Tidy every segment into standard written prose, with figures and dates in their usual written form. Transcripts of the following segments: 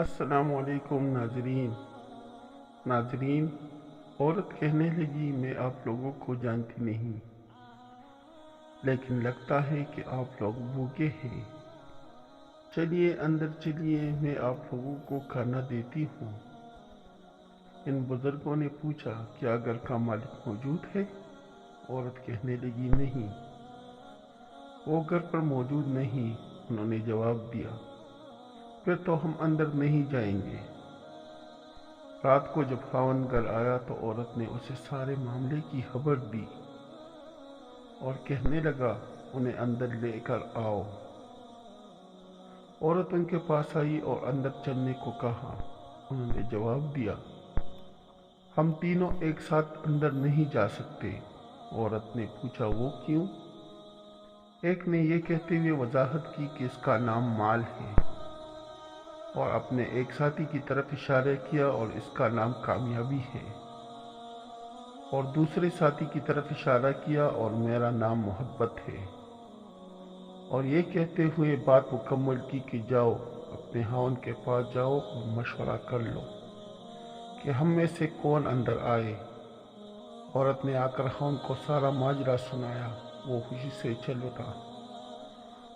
السلام علیکم ناظرین، عورت کہنے لگی میں آپ لوگوں کو جانتی نہیں، لیکن لگتا ہے کہ آپ لوگ بھوکے ہیں۔ چلیے اندر چلیے، میں آپ لوگوں کو کھانا دیتی ہوں۔ ان بزرگوں نے پوچھا کیا گھر کا مالک موجود ہے؟ عورت کہنے لگی نہیں، وہ گھر پر موجود نہیں۔ انہوں نے جواب دیا پھر تو ہم اندر نہیں جائیں گے۔ رات کو جب خاوند گھر آیا تو عورت نے اسے سارے معاملے کی خبر دی اور کہنے لگا انہیں اندر لے کر آؤ۔ عورت ان کے پاس آئی اور اندر چلنے کو کہا۔ انہوں نے جواب دیا ہم تینوں ایک ساتھ اندر نہیں جا سکتے۔ عورت نے پوچھا وہ کیوں؟ ایک نے یہ کہتے ہوئے وضاحت کی کہ اس کا نام مال ہے، اور اپنے ایک ساتھی کی طرف اشارہ کیا اور اس کا نام کامیابی ہے، اور دوسرے ساتھی کی طرف اشارہ کیا اور میرا نام محبت ہے، اور یہ کہتے ہوئے بات مکمل کی کہ جاؤ اپنے خاوند کے پاس جاؤ اور مشورہ کر لو کہ ہم میں سے کون اندر آئے۔ عورت نے آ کر خاوند کو سارا ماجرا سنایا۔ وہ خوشی سے چل اٹھا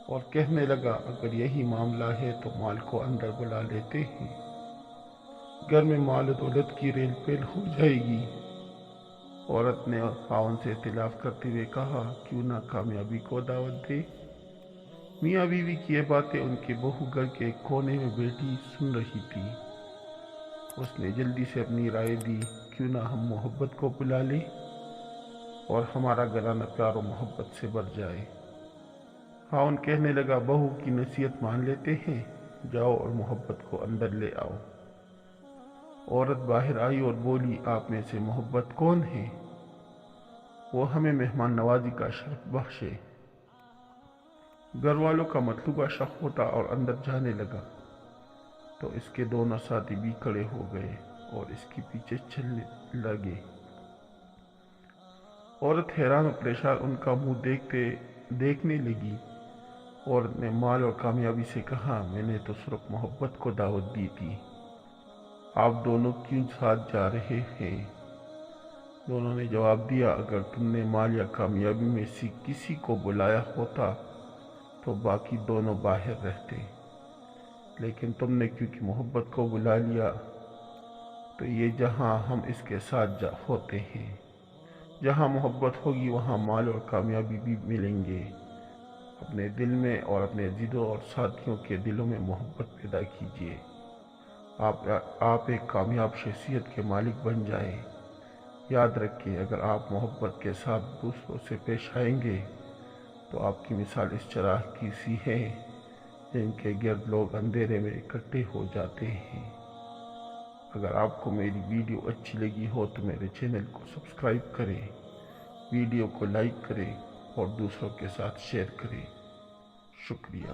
اور کہنے لگا اگر یہی معاملہ ہے تو مال کو اندر بلا لیتے ہیں، گھر میں مال و دولت کی ریل پیل ہو جائے گی۔ عورت نے خاوند سے اختلاف کرتے ہوئے کہا کیوں نہ کامیابی کو دعوت دے؟ میاں بیوی کی یہ باتیں ان کی بہو گھر کے ایک کونے میں بیٹھی سن رہی تھی۔ اس نے جلدی سے اپنی رائے دی کیوں نہ ہم محبت کو بلا لیں اور ہمارا گھرانہ پیار و محبت سے بھر جائے۔ خاوند کہنے لگا بہو کی نصیحت مان لیتے ہیں، جاؤ اور محبت کو اندر لے آؤ۔ عورت باہر آئی اور بولی آپ میں سے محبت کون ہے؟ وہ ہمیں مہمان نوازی کا شرف بخشے۔ گھر والوں کا مطلوبہ شخص اٹھا اور اندر جانے لگا تو اس کے دونوں ساتھی بھی کھڑے ہو گئے اور اس کے پیچھے چلنے لگے۔ عورت حیران و پریشان ان کا منہ دیکھنے لگی۔ عورت نے مال اور کامیابی سے کہا میں نے تو صرف محبت کو دعوت دی تھی، آپ دونوں کیوں ساتھ جا رہے ہیں؟ دونوں نے جواب دیا اگر تم نے مال یا کامیابی میں سے کسی کو بلایا ہوتا تو باقی دونوں باہر رہتے، لیکن تم نے کیونکہ محبت کو بلا لیا تو یہ جہاں ہم اس کے ساتھ ہوتے ہیں۔ جہاں محبت ہوگی وہاں مال اور کامیابی بھی ملیں گے۔ اپنے دل میں اور اپنے عزیزوں اور ساتھیوں کے دلوں میں محبت پیدا کیجیے۔ آپ ایک کامیاب شخصیت کے مالک بن جائیں۔ یاد رکھیں اگر آپ محبت کے ساتھ دوسروں سے پیش آئیں گے تو آپ کی مثال اس چراغ کی سی ہے جن کے گرد لوگ اندھیرے میں اکٹھے ہو جاتے ہیں۔ اگر آپ کو میری ویڈیو اچھی لگی ہو تو میرے چینل کو سبسکرائب کریں، ویڈیو کو لائک کریں اور دوسروں کے ساتھ شیئر کریں۔ شکریہ۔